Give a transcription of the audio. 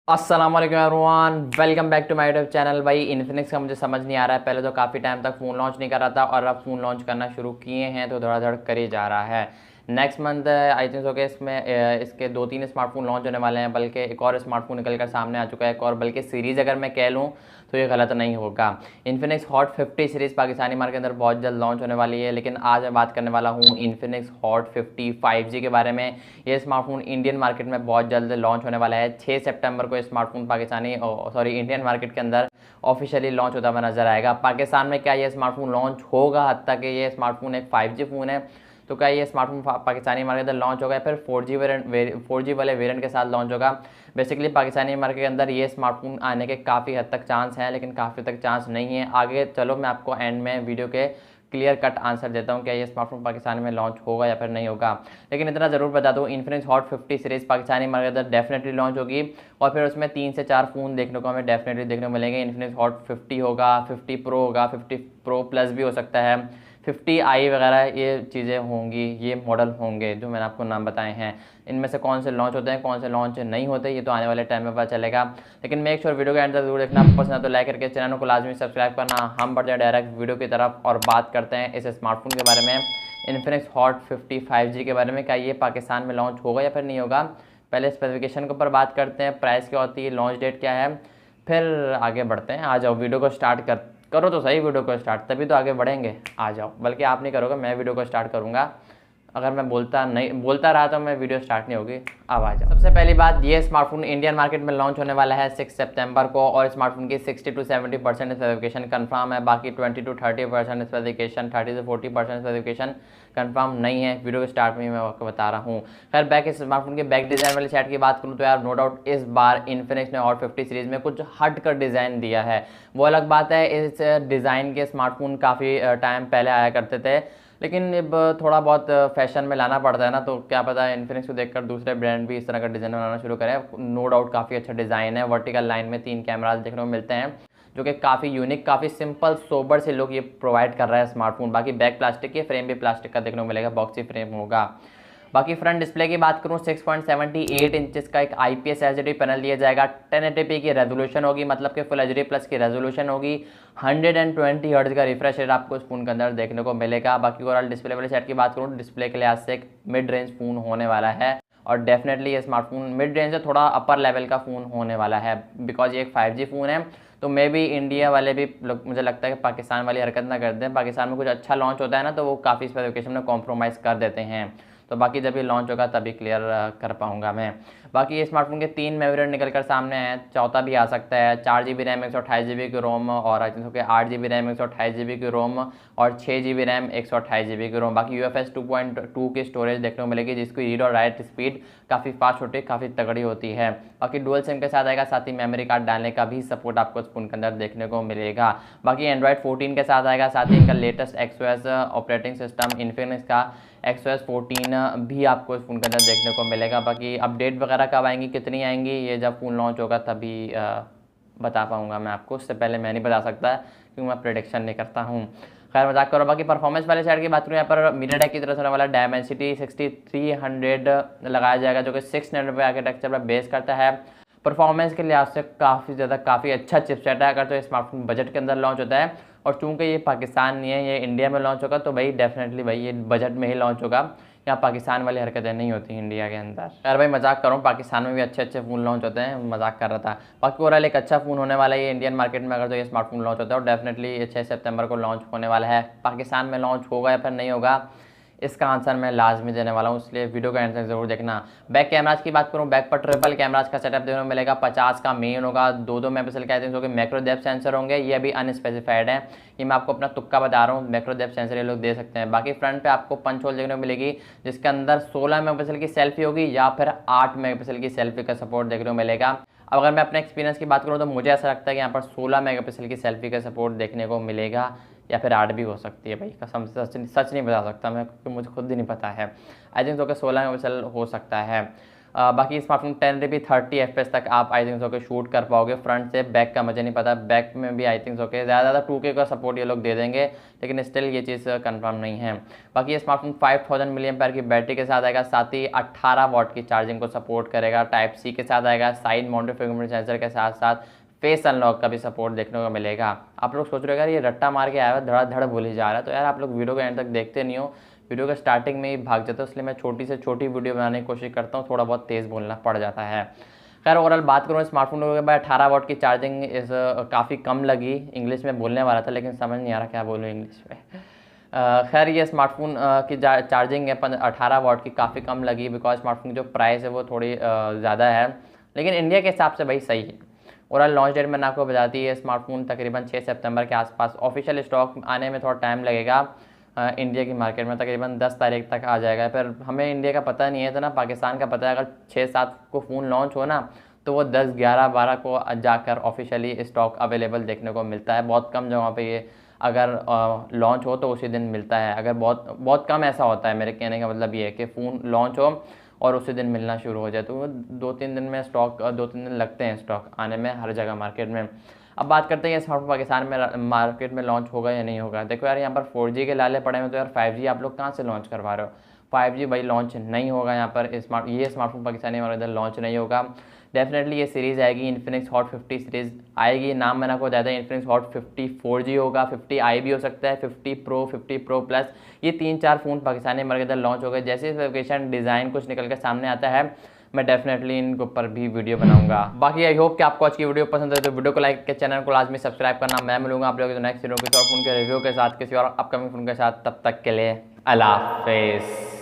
अस्सलाम वालेकुम everyone, welcome back to my YouTube channel. भाई इन्फिनिक्स का मुझे समझ नहीं आ रहा है। पहले तो काफ़ी टाइम तक फ़ोन लॉन्च नहीं कर रहा था और अब फ़ोन लॉन्च करना शुरू किए हैं तो धड़ाधड़ कर ही जा रहा है। Next month I think so कि इसमें इसके 2-3 स्मार्टफोन लॉन्च होने वाले हैं, बल्कि एक और स्मार्टफोन निकल कर सामने आ चुका है, एक और बल्कि सीरीज़ अगर मैं कह लूँ तो ये गलत नहीं होगा। Infinix hot 50 series Pakistani market के अंदर बहुत जल्द लॉन्च होने वाली है, लेकिन आज मैं बात करने वाला हूँ इन्फिनिक्स हॉट 50 5G के बारे में। ये स्मार्टफोन इंडियन मार्केट में बहुत जल्द लॉन्च होने वाला है। 6 सितंबर को स्मार्टफोन पाकिस्तानी इंडियन मार्केट के अंदर ऑफिशियली लॉन्च होता हुआ नजर आएगा। पाकिस्तान में क्या ये स्मार्टफोन लॉन्च होगा? हद तक ये स्मार्टफोन एक 5G फ़ोन है, तो क्या ये स्मार्टफोन पाकिस्तानी मार्केट के अंदर लॉन्च होगा या फिर 4G वाले वेरिएंट के साथ लॉन्च होगा? बेसिकली पाकिस्तानी मार्केट के अंदर ये स्मार्टफोन आने के काफ़ी हद तक चांस हैं, लेकिन काफ़ी तक चांस नहीं है। आगे चलो मैं आपको एंड में वीडियो के क्लियर कट आंसर देता हूँ क्या ये स्मार्टफोन पाकिस्तान में लॉन्च होगा या फिर नहीं होगा। लेकिन इतना ज़रूर बता दूँ, Infinix hot 50 series Pakistani market के अंदर डेफिनेटली लॉन्च होगी और फिर उसमें 3 से 4 फ़ोन देखने को हमें डेफिनेटली देखने को मिलेंगे। इन्फिनिक्स हॉट 50 होगा, 50 प्रो होगा, 50 प्रो प्लस भी हो सकता है, 50i वगैरह ये चीज़ें होंगी, ये मॉडल होंगे जो मैंने आपको नाम बताए हैं। इनमें से कौन से लॉन्च होते हैं, कौन से लॉन्च नहीं होते, ये तो आने वाले टाइम में पता चलेगा। लेकिन मेक श्योर वीडियो का एंड तक जरूर देखना। पसंद है तो लाइक करके चैनल को लाजमी सब्सक्राइब करना। हम बढ़ते हैं डायरेक्ट वीडियो की तरफ और बात करते हैं इस स्मार्टफोन के बारे में, इन्फिनिक्स हॉट 50 5G के बारे में। क्या ये पाकिस्तान में लॉन्च होगा या फिर नहीं होगा? पहले स्पेसिफिकेशन के ऊपर बात करते हैं, प्राइस क्या होती है, लॉन्च डेट क्या है, फिर आगे बढ़ते हैं। आ जाओ वीडियो को स्टार्ट करो तो सही वीडियो को स्टार्ट, तभी तो आगे बढ़ेंगे। आ जाओ, बल्कि आप नहीं करोगे, मैं वीडियो को स्टार्ट करूँगा। अगर मैं बोलता रहा तो मैं वीडियो स्टार्ट नहीं होगी। अब आ जाओ। सबसे पहली बात, ये स्मार्टफोन इंडियन मार्केट में लॉन्च होने वाला है 6 सितंबर को और स्मार्टफोन की 60 to 70% स्पेसिफिकेशन कंफर्म है। बाकी 20 to 30% स्पेसिफिकेशन, 30 से 40% स्पेसिफिकेशन कंफर्म नहीं है। वीडियो के स्टार्ट में मैं आपको बता रहा हूँ। खैर बैक स्मार्टफोन के बैक डिज़ाइन वाली साइड की बात करूँ तो यार नो डाउट इस बार इन्फिनिक्स ने हॉट 50 सीरीज़ में कुछ हट कर डिज़ाइन दिया है। वो अलग बात है, इस डिज़ाइन के स्मार्टफोन काफ़ी टाइम पहले आया करते थे, लेकिन अब थोड़ा बहुत फैशन में लाना पड़ता है ना, तो क्या पता है इन्फिनिक्स को देखकर दूसरे ब्रांड भी इस तरह का डिज़ाइन बनाना शुरू करें। नो डाउट काफ़ी अच्छा डिज़ाइन है। वर्टिकल लाइन में 3 कैमराज देखने को मिलते हैं जो कि काफ़ी यूनिक, काफ़ी सिंपल सोबर से लोग ये प्रोवाइड कर रहा है स्मार्टफोन। बाकी बैक प्लास्टिक के, फ्रेम भी प्लास्टिक का देखने को मिलेगा, बॉक्सी फ्रेम होगा। बाकी फ्रंट डिस्प्ले की बात करूँ, 6.78 इंचेस का एक IPS LCD पैनल दिया जाएगा। 1080p की रेजोल्यूशन होगी, मतलब कि फुल HD प्लस की रेजोल्यूशन होगी। 120 हर्ट्ज का रिफ्रेश रेट आपको इस फोन के अंदर देखने को मिलेगा। बाकी ओवरऑल डिस्प्ले वाले सेट की बात करूँ, डिस्प्ले के लिहाज से एक मिड रेंज फ़ोन होने वाला है और डेफिनेटली ये स्मार्टफोन मिड रेंज से थोड़ा अपर लेवल का फ़ोन होने वाला है, बिकॉज ये एक 5G फ़ोन है। तो मे भी इंडिया वाले भी मुझे लगता है कि पाकिस्तान वाली हरकत ना करते हैं। पाकिस्तान में कुछ अच्छा लॉन्च होता है ना, तो वो काफ़ी स्पेसिफिकेशन में कॉम्प्रोमाइज़ कर देते हैं। तो बाकी जब ये लॉन्च होगा तभी क्लियर कर पाऊंगा मैं। बाकी ये स्मार्टफोन के 3 वेरिएंट निकल कर सामने हैं, चौथा भी आ सकता है। 4GB रैम 128GB की रोम और I think 8GB RAM 128GB की रोम और 6GB रैम 128GB की रोम। बाकी UFS 2.2 की स्टोरेज देखने को मिलेगी, जिसकी रीड और राइट स्पीड काफ़ी फास्ट होती है, काफ़ी तगड़ी होती है। बाकी डुअल सिम के साथ आएगा, साथ ही मेमोरी कार्ड डालने का भी सपोर्ट आपको इस फोन के अंदर देखने को मिलेगा। बाकी एंड्रॉइड 14 के साथ आएगा, साथ ही इनका latest XOS operating system Infinix का XOS 14 भी आपको इस फ़ोन के अंदर देखने को मिलेगा। बाकी अपडेट वगैरह कब आएंगी, कितनी आएंगी, ये जब फ़ोन लॉन्च होगा तभी बता पाऊंगा मैं आपको। उससे पहले मैं नहीं बता सकता क्योंकि मैं प्रेडिक्शन नहीं करता हूँ। खैर मजाक करो। बाकी परफॉर्मेंस वाले साइड की बात करूँ, यहाँ पर मीडियाटेक की तरफ से होने वाला डायमेंसिटी 6300 लगाया जाएगा, जो कि 6 नैनोमीटर आर्किटेक्चर पर बेस करता है। परफॉर्मेंस के लिहाज से काफ़ी अच्छा चिपसेट है अगर तो स्मार्टफोन बजट के अंदर लॉन्च होता है। और चूंकि ये पाकिस्तान नहीं है, ये इंडिया में लॉन्च होगा, तो भाई डेफिनेटली भाई ये बजट में ही लॉन्च होगा। यहाँ पाकिस्तान वाली हरकतें नहीं होती इंडिया के अंदर। यार भाई मजाक कर रहा हूँ, पाकिस्तान में भी अच्छे अच्छे फ़ोन लॉन्च होते हैं, मजाक कर रहा था। बाकी ओवरऑल एक अच्छा फ़ोन होने वाला है ये इंडियन मार्केट में अगर तो ये स्मार्टफोन लॉन्च होता है, और डेफिनेटली ये 6 सितंबर को लॉन्च होने वाला है। पाकिस्तान में लॉन्च होगा या फिर नहीं होगा, इसका आंसर मैं लाजमी देने वाला हूँ, इसलिए वीडियो का एंड तक जरूर देखना। बैक कैमराज की बात करूँ, बैक पर ट्रिपल कैमराज का सेटअप देखने को मिलेगा। 50 का मेन होगा, 2 मेगापिक्सल का I think macro depth sensor होंगे, ये अभी अनस्पेसिफाइड है, ये मैं आपको अपना तुक्का बता रहा हूँ। मैक्रो डेप्थ सेंसर ये लोग दे सकते हैं। बाकी फ्रंट पे आपको पंच होल देखने को मिलेगी, जिसके अंदर 16 मेगापिक्सल की सेल्फी होगी या फिर 8 मेगापिक्सल की सेल्फी का सपोर्ट देखने को मिलेगा। अब अगर मैं अपने एक्सपीरियंस की बात करूँ तो मुझे ऐसा लगता है कि यहाँ पर 16 मेगापिक्सल की सेल्फी का सपोर्ट देखने को मिलेगा, या फिर 8 भी हो सकती है भाई, कसम से सच नहीं बता सकता मैं, क्योंकि मुझे खुद ही नहीं पता है। आई थिंक तो 16 मेगापिक्सल हो सकता है। बाकी स्मार्टफोन 1080p 30 fps तक आप आई थिंक सो के शूट कर पाओगे फ्रंट से। बैक का मुझे नहीं पता, बैक में भी आई थिंक सो के ज़्यादा 2K का सपोर्ट ये लोग दे देंगे, लेकिन स्टिल ये चीज़ कंफर्म नहीं है। बाकी ये स्मार्टफोन 5000 mAh की बैटरी के साथ आएगा, साथ ही 18 वाट की चार्जिंग को सपोर्ट करेगा, टाइप सी के साथ आएगा, साइड माउंटेड फिंगरप्रिंट सेंसर के साथ साथ फेस अनलॉक का भी सपोर्ट देखने को मिलेगा। आप लोग सोच रहे हो यार ये रट्टा मार के आया हुआ धड़ाधड़ बोल ही जा रहा है, तो यार आप लोग वीडियो को एंड तक देखते नहीं हो, वीडियो के स्टार्टिंग में ही भाग जाते हो, इसलिए मैं छोटी से छोटी वीडियो बनाने की कोशिश करता हूँ, थोड़ा बहुत तेज़ बोलना पड़ जाता है। खैर ओवरऑल बात करूँ स्मार्टफोन के बाद 18 वाट की चार्जिंग इस काफ़ी कम लगी। इंग्लिश में बोलने वाला था लेकिन समझ नहीं आ रहा क्या बोलूँ इंग्लिश में। खैर ये स्मार्टफोन की चार्जिंग है 18 वाट की, काफ़ी कम लगी, बिकॉज स्मार्टफोन की जो प्राइस है वो थोड़ी ज़्यादा है, लेकिन इंडिया के हिसाब से भाई सही है। ओवरऑल लॉन्च डेट मैंने आपको बता दी है, स्मार्टफोन तकरीबन 6 सितंबर के आसपास, ऑफिशियल स्टॉक आने में थोड़ा टाइम लगेगा, इंडिया की मार्केट में तकरीबन 10 तारीख तक आ जाएगा। फिर हमें इंडिया का पता नहीं है तो ना पाकिस्तान का पता है, अगर 6-7 को फ़ोन लॉन्च हो ना तो वो 10, 11, 12 को जाकर ऑफिशियली स्टॉक अवेलेबल देखने को मिलता है। बहुत कम जगहों पे ये अगर लॉन्च हो तो उसी दिन मिलता है, अगर बहुत बहुत कम ऐसा होता है। मेरे कहने का मतलब ये है कि फ़ोन लॉन्च हो और उसी दिन मिलना शुरू हो जाए, तो वो 2-3 दिन में स्टॉक 2-3 दिन लगते हैं स्टॉक आने में हर जगह मार्केट में। अब बात करते हैं ये स्मार्टफोन पाकिस्तान में मार्केट में लॉन्च होगा या नहीं होगा। देखो यार यहाँ पर 4G के लाले पड़े हैं, तो यार 5G आप लोग कहाँ से लॉन्च करवा रहे हो। 5G भाई लॉन्च नहीं होगा यहाँ पर, ये स्मार्टफोन पाकिस्तानी हमारे इधर लॉन्च नहीं होगा। डेफिनेटली ये सीरीज़ आएगी, इन्फिनिक्स हॉट 50 सीरीज़ आएगी। नाम मैंने आपको ज़्यादा इन्फिनिक्स हॉट 50 4G होगा, 50i भी हो सकता है, 50 Pro, 50 Pro Plus, ये 3-4 फ़ोन पाकिस्तानी हमारे इधर लॉन्च हो गए। जैसे स्पेसिफिकेशन डिज़ाइन कुछ निकल के सामने आता है, मैं डेफिनेटली इनके ऊपर भी वीडियो बनाऊंगा। बाकी आई होप कि आपको आज की वीडियो पसंद है, तो वीडियो को लाइक के चैनल को लाजमी सब्सक्राइब करना। मैं मिलूंगा आप लोगों को नेक्स्ट वीडियो किसी और फोन के रिव्यू के साथ, किसी और अपकमिंग फोन के साथ। तब तक के लिए अल्लाह हाफिज़।